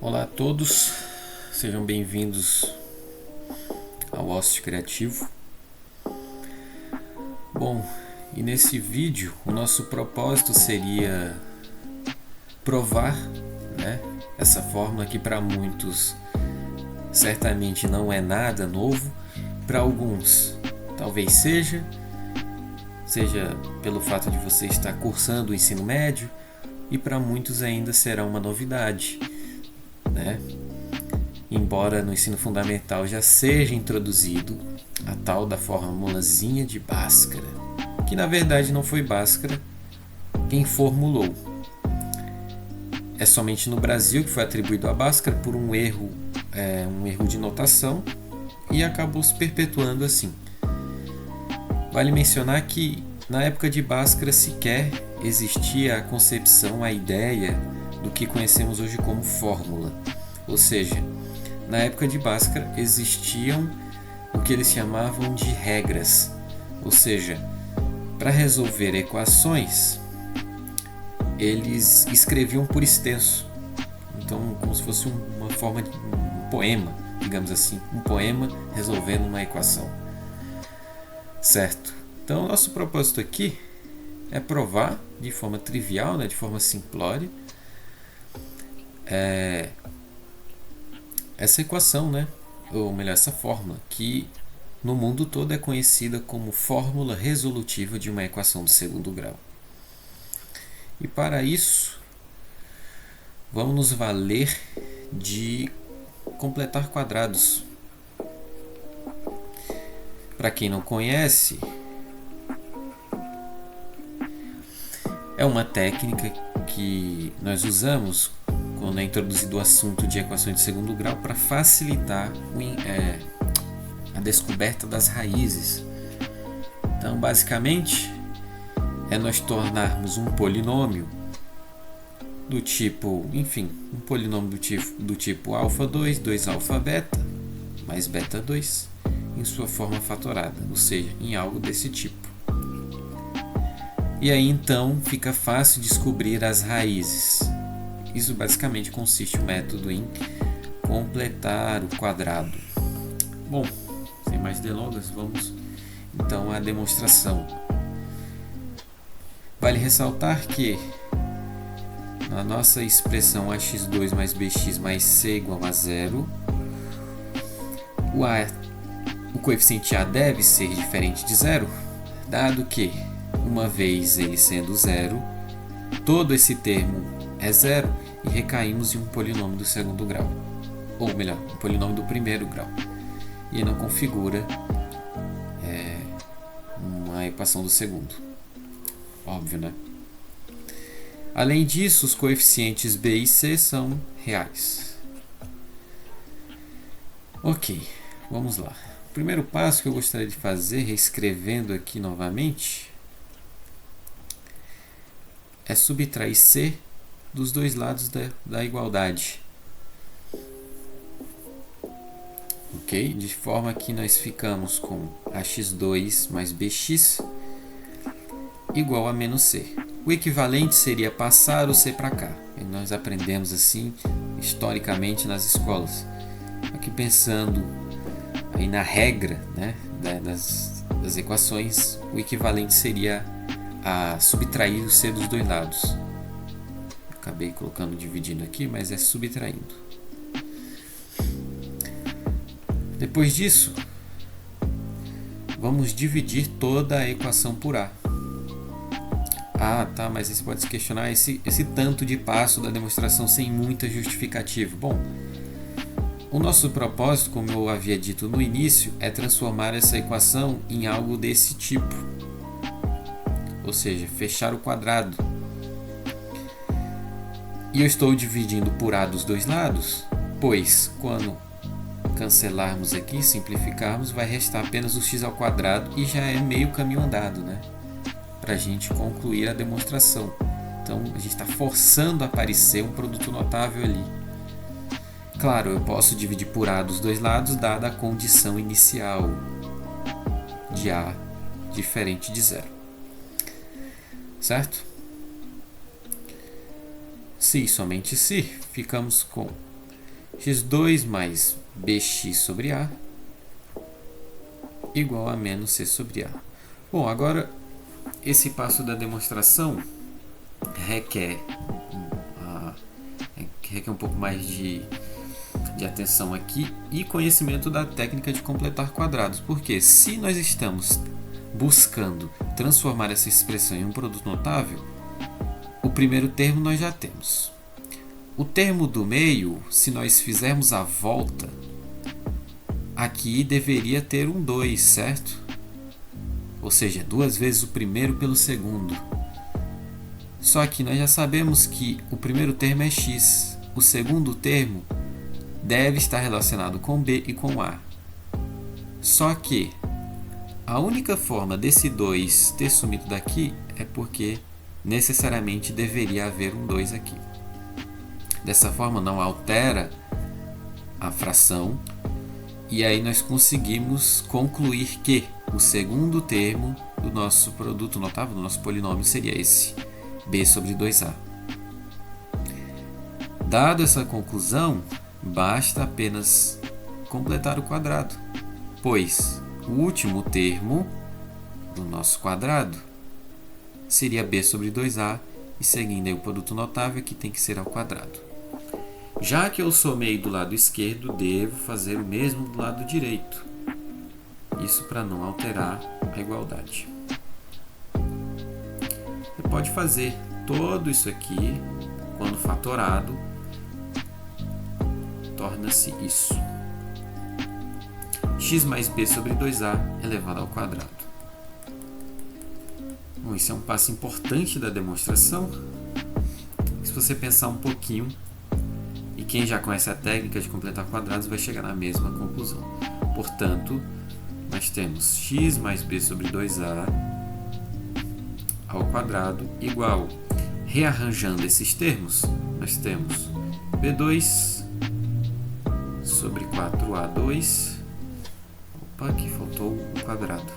Olá a todos, sejam bem-vindos ao Ócio Criativo. Bom, e nesse vídeo o nosso propósito seria provar, essa fórmula que para muitos certamente não é nada novo, para alguns talvez seja pelo fato de você estar cursando o ensino médio, e para muitos ainda será uma novidade, Embora no ensino fundamental já seja introduzido a tal da formulazinha de Bhaskara, que na verdade não foi Bhaskara quem formulou. É somente no Brasil que foi atribuído a Bhaskara por um erro de notação, e acabou se perpetuando assim. Vale mencionar que na época de Bhaskara sequer existia a concepção, a ideia do que conhecemos hoje como fórmula. Ou seja, na época de Bhaskara existiam o que eles chamavam de regras. Ou seja, para resolver equações, eles escreviam por extenso. Então, como se fosse uma forma de um poema, digamos assim. Um poema resolvendo uma equação. Certo? Então, nosso propósito aqui é provar de forma trivial, de forma simplória, essa equação, ou melhor, essa fórmula, que no mundo todo é conhecida como fórmula resolutiva de uma equação de segundo grau. E para isso, vamos nos valer de completar quadrados. Para quem não conhece, é uma técnica que nós usamos quando é introduzido o assunto de equações de segundo grau para facilitar a descoberta das raízes. Então, basicamente, é nós tornarmos um polinômio do tipo, um polinômio do tipo α2, 2α beta, mais beta 2, em sua forma fatorada, ou seja, em algo desse tipo. E aí então fica fácil descobrir as raízes. Isso basicamente consiste o método em completar o quadrado. Bom, sem mais delongas, vamos então à demonstração. Vale ressaltar que na nossa expressão ax2 mais bx mais c igual a zero, o coeficiente a deve ser diferente de zero, dado que, uma vez ele sendo zero, todo esse termo é zero e recaímos em um polinômio do segundo grau, ou melhor, um polinômio do primeiro grau, e não configura uma equação do segundo. Óbvio, Além disso, os coeficientes b e c são reais. Ok, vamos lá. O primeiro passo que eu gostaria de fazer, reescrevendo aqui novamente, é subtrair c dos dois lados da igualdade. Ok? De forma que nós ficamos com ax2 mais bx igual a menos c. O equivalente seria passar o c para cá. E nós aprendemos assim historicamente nas escolas. Aqui pensando aí na regra, das equações, o equivalente seria a subtrair o c dos dois lados. Acabei dividindo aqui, mas é subtraindo. Depois disso, vamos dividir toda a equação por a. Ah, tá, mas você pode se questionar esse tanto de passo da demonstração sem muita justificativa. Bom, o nosso propósito, como eu havia dito no início, é transformar essa equação em algo desse tipo. Ou seja, fechar o quadrado. E eu estou dividindo por a dos dois lados, pois quando cancelarmos aqui, simplificarmos, vai restar apenas o x ao quadrado e já é meio caminho andado, para a gente concluir a demonstração. Então a gente está forçando a aparecer um produto notável ali. Claro, eu posso dividir por a dos dois lados, dada a condição inicial de a diferente de zero. Certo? Se e somente se, ficamos com x2 mais bx sobre a igual a menos c sobre a. Bom, agora esse passo da demonstração requer um pouco mais de atenção aqui e conhecimento da técnica de completar quadrados, porque se nós estamos buscando transformar essa expressão em um produto notável, o primeiro termo nós já temos. O termo do meio, se nós fizermos a volta, aqui deveria ter um 2, certo? Ou seja, 2 vezes o primeiro pelo segundo. Só que nós já sabemos que o primeiro termo é x, o segundo termo deve estar relacionado com b e com a. Só que a única forma desse 2 ter sumido daqui é porque necessariamente deveria haver um 2 aqui. Dessa forma não altera a fração e aí nós conseguimos concluir que o segundo termo do nosso produto notável, do nosso polinômio, seria esse, b sobre 2a. Dado essa conclusão, basta apenas completar o quadrado, pois o último termo do nosso quadrado seria b sobre 2a e seguindo aí o produto notável que tem que ser ao quadrado. Já que eu somei do lado esquerdo, devo fazer o mesmo do lado direito. Isso para não alterar a igualdade. Você pode fazer todo isso aqui, quando fatorado, torna-se isso. X mais b sobre 2a elevado ao quadrado. Bom, isso é um passo importante da demonstração. Se você pensar um pouquinho, e quem já conhece a técnica de completar quadrados vai chegar na mesma conclusão. Portanto, nós temos x mais b sobre 2a ao quadrado igual, rearranjando esses termos, nós temos b2 sobre 4a2, opa, aqui faltou o quadrado,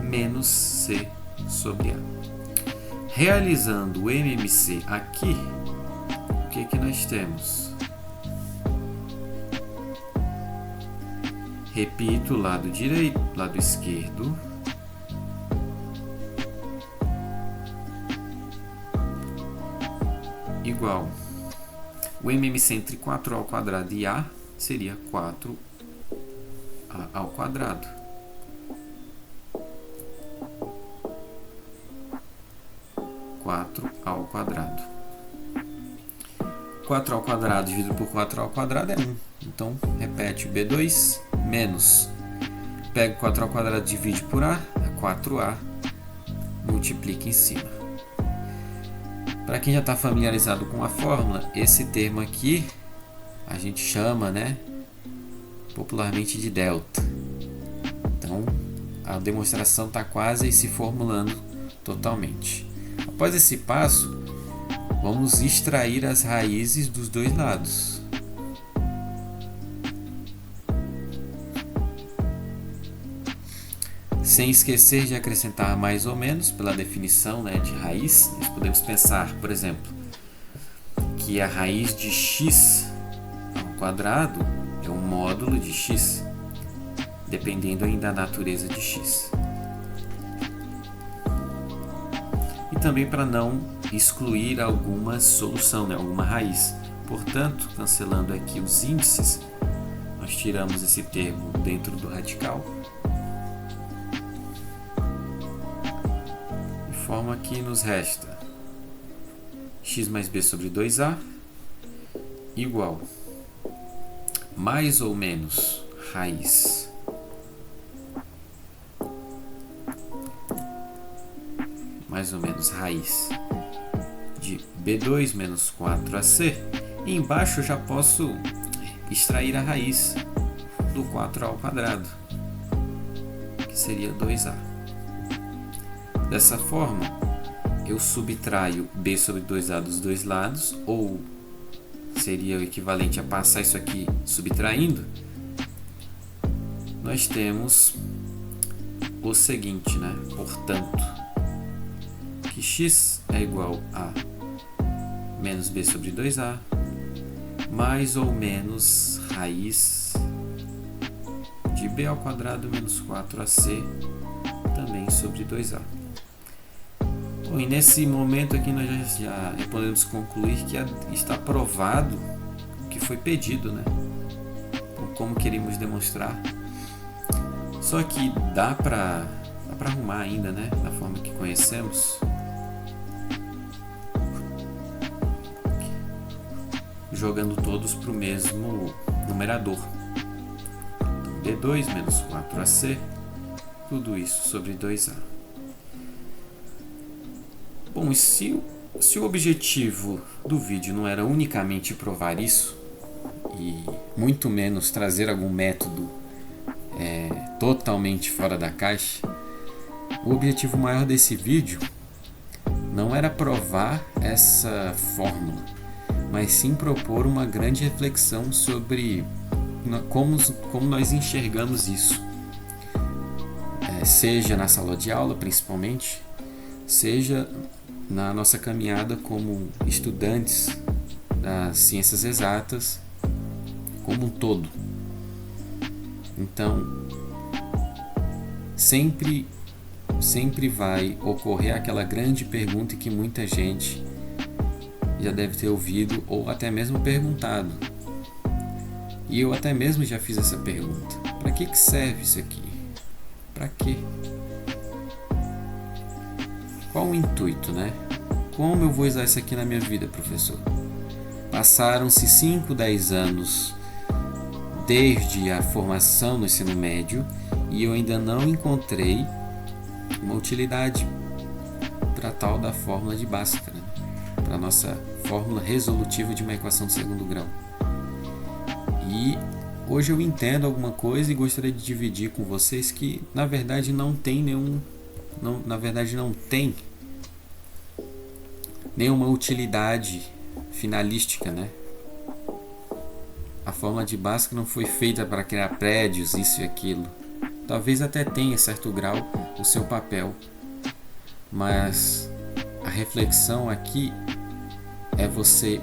menos c sobre a. Realizando o MMC aqui, o que nós temos? Repito, lado direito, lado esquerdo. Igual. O MMC entre 4a ao quadrado e a seria 4a ao quadrado. Ao quadrado. 4 ao quadrado dividido por 4 ao quadrado é 1. Então, repete o B2 menos. Pega 4 ao quadrado, divide por A, é 4A, multiplica em cima. Para quem já está familiarizado com a fórmula, esse termo aqui a gente chama, popularmente de delta. Então, a demonstração está quase se formulando totalmente. Após esse passo, vamos extrair as raízes dos dois lados. Sem esquecer de acrescentar mais ou menos pela definição de raiz. Nós podemos pensar, por exemplo, que a raiz de x ao quadrado é um módulo de x, dependendo ainda da natureza de x. E também para não excluir alguma solução, alguma raiz. Portanto, cancelando aqui os índices, nós tiramos esse termo dentro do radical. De forma que nos resta x mais b sobre 2a igual mais ou menos raiz de b2 menos 4ac, e embaixo eu já posso extrair a raiz do 4 ao quadrado, que seria 2a. Dessa forma, eu subtraio b sobre 2a dos dois lados, ou seria o equivalente a passar isso aqui subtraindo. Nós temos o seguinte, portanto, que x é igual a menos b sobre 2a, mais ou menos raiz de b ao quadrado menos 4ac, também sobre 2a. Bom, e nesse momento aqui nós já podemos concluir que está provado o que foi pedido, né? Então, como queríamos demonstrar. Só que dá para arrumar ainda, né? Da forma que conhecemos. Jogando todos para o mesmo numerador. B2 menos 4ac, tudo isso sobre 2a. Bom, e se o objetivo do vídeo não era unicamente provar isso, e muito menos trazer algum método totalmente fora da caixa, o objetivo maior desse vídeo não era provar essa fórmula, mas sim propor uma grande reflexão sobre como nós enxergamos isso, seja na sala de aula principalmente, seja na nossa caminhada como estudantes das ciências exatas como um todo. Então, sempre vai ocorrer aquela grande pergunta que muita gente já deve ter ouvido ou até mesmo perguntado. E eu até mesmo já fiz essa pergunta. Para que serve isso aqui? Para quê? Qual o intuito, né? Como eu vou usar isso aqui na minha vida, professor? Passaram-se 5, 10 anos desde a formação no ensino médio e eu ainda não encontrei uma utilidade para tal da fórmula de Bhaskara, né? Para a nossa fórmula resolutiva de uma equação de segundo grau. E hoje eu entendo alguma coisa e gostaria de dividir com vocês que na verdade não tem nenhuma utilidade finalística, né? A fórmula de Bhaskara não foi feita para criar prédios, isso e aquilo. Talvez até tenha, em certo grau, o seu papel. Mas a reflexão aqui é você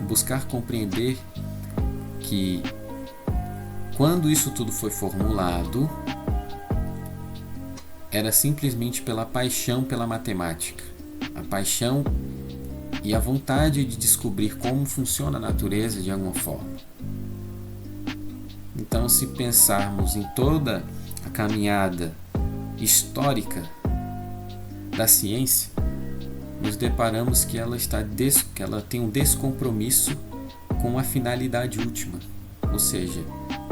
buscar compreender que quando isso tudo foi formulado, era simplesmente pela paixão pela matemática. A paixão e a vontade de descobrir como funciona a natureza de alguma forma. Então, se pensarmos em toda a caminhada histórica da ciência, nos deparamos que ela tem um descompromisso com a finalidade última, ou seja,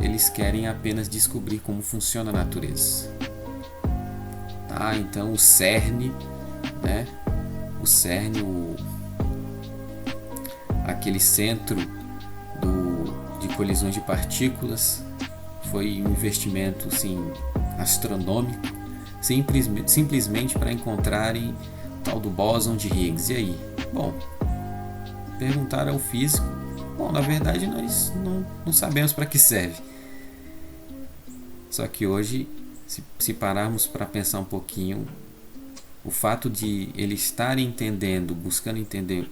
eles querem apenas descobrir como funciona a natureza. Tá? Então, o CERN, né? Aquele centro de colisões de partículas, foi um investimento assim, astronômico, simplesmente para encontrarem o tal do bóson de Higgs. E aí? Bom, perguntaram ao físico. Bom, na verdade nós não sabemos para que serve. Só que hoje, se pararmos para pensar um pouquinho, o fato de ele estar entendendo, buscando entender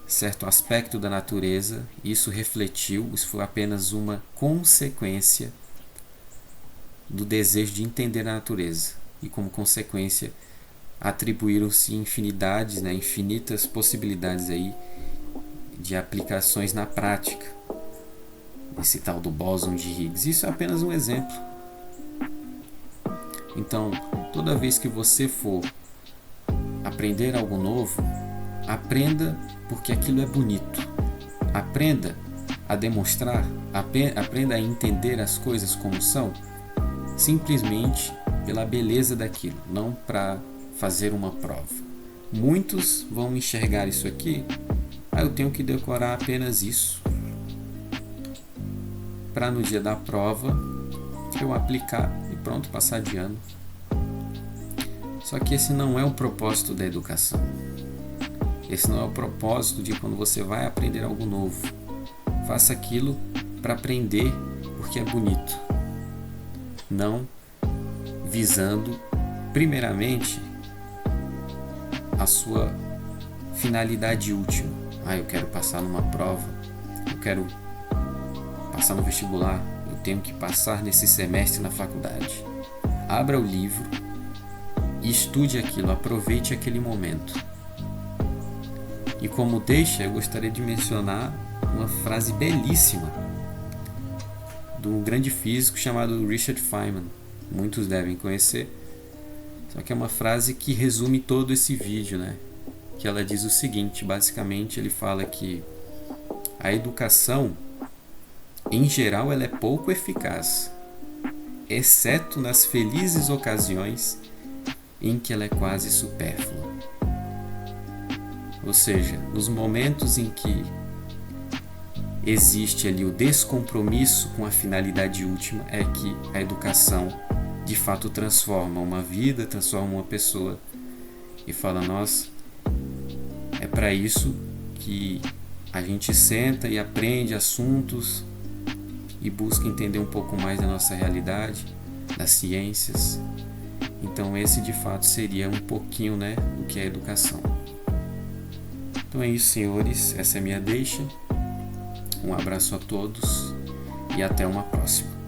certo aspecto da natureza, isso foi apenas uma consequência do desejo de entender a natureza. E como consequência, atribuíram-se infinidades, né, infinitas possibilidades aí de aplicações na prática. Esse tal do bóson de Higgs. Isso é apenas um exemplo. Então, toda vez que você for aprender algo novo, aprenda porque aquilo é bonito. Aprenda a demonstrar, aprenda a entender as coisas como são, simplesmente pela beleza daquilo, não para fazer uma prova. Muitos vão enxergar isso aqui, eu tenho que decorar apenas isso, para no dia da prova eu aplicar e pronto, passar de ano. Só que esse não é o propósito da educação. Esse não é o propósito de quando você vai aprender algo novo. Faça aquilo para aprender porque é bonito. Não visando, primeiramente, a sua finalidade última. Eu quero passar numa prova, eu quero passar no vestibular, eu tenho que passar nesse semestre na faculdade. Abra o livro e estude aquilo, aproveite aquele momento. E como deixa, eu gostaria de mencionar uma frase belíssima de um grande físico chamado Richard Feynman. Muitos devem conhecer. Só que é uma frase que resume todo esse vídeo, né? Que ela diz o seguinte, basicamente ele fala que a educação, em geral, ela é pouco eficaz, exceto nas felizes ocasiões em que ela é quase supérflua. Ou seja, nos momentos em que existe ali o descompromisso com a finalidade última, é que a educação de fato transforma uma vida, transforma uma pessoa e fala, nossa, é para isso que a gente senta e aprende assuntos e busca entender um pouco mais da nossa realidade, das ciências. Então esse de fato seria um pouquinho, né, o que é a educação. Então é isso, senhores, essa é a minha deixa. Um abraço a todos e até uma próxima.